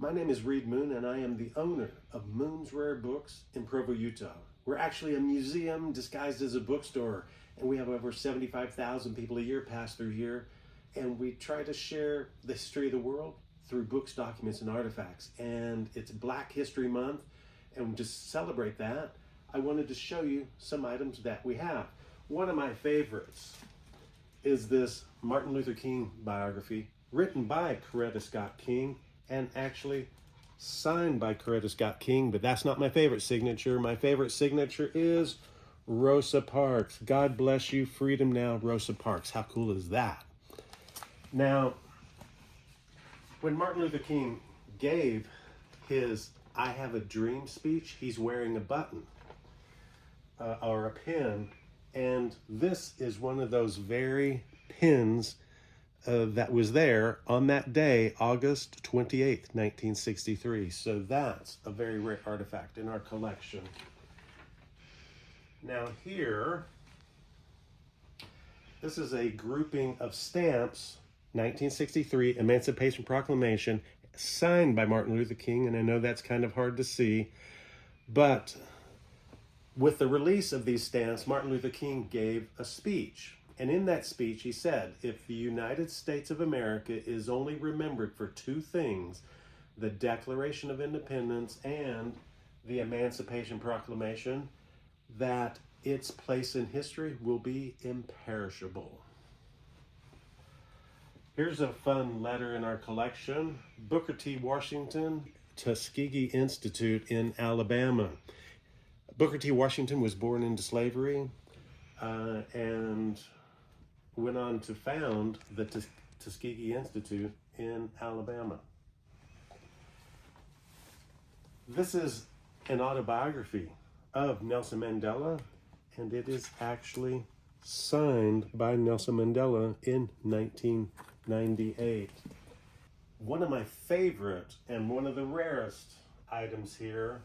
My name is Reed Moon, and I am the owner of Moon's Rare Books in Provo, Utah. We're actually a museum disguised as a bookstore, and we have over 75,000 people a year pass through here, and we try to share the history of the world through books, documents, and artifacts. And it's Black History Month, and to celebrate that, I wanted to show you some items that we have. One of my favorites is this Martin Luther King biography, written by Coretta Scott King, and actually signed by Coretta Scott King, but that's not my favorite signature. My favorite signature is Rosa Parks. God bless you, freedom now, Rosa Parks. How cool is that? Now, when Martin Luther King gave his I Have a Dream speech, he's wearing a button or a pin, and this is one of those very pins that was there on that day, August 28th, 1963. So that's a very rare artifact in our collection. Now here, this is a grouping of stamps, 1963 Emancipation Proclamation, signed by Martin Luther King, and I know that's kind of hard to see, but with the release of these stamps, Martin Luther King gave a speech. And in that speech, he said, if the United States of America is only remembered for two things, the Declaration of Independence and the Emancipation Proclamation, that its place in history will be imperishable. Here's a fun letter in our collection. Booker T. Washington, Tuskegee Institute in Alabama. Booker T. Washington was born into slavery and went on to found the Tuskegee Institute in Alabama. This is an autobiography of Nelson Mandela, and it is actually signed by Nelson Mandela in 1998. One of my favorite and one of the rarest items here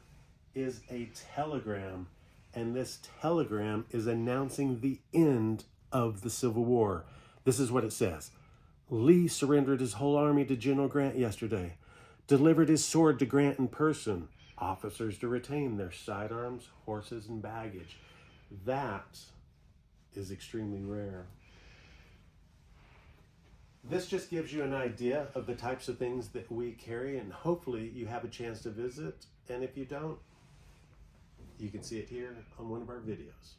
is a telegram, and this telegram is announcing the end of the Civil War. This is what it says. Lee surrendered his whole army to General Grant yesterday, delivered his sword to Grant in person, officers to retain their sidearms, horses, and baggage. That is extremely rare. This just gives you an idea of the types of things that we carry, and hopefully you have a chance to visit, and if you don't, you can see it here on one of our videos.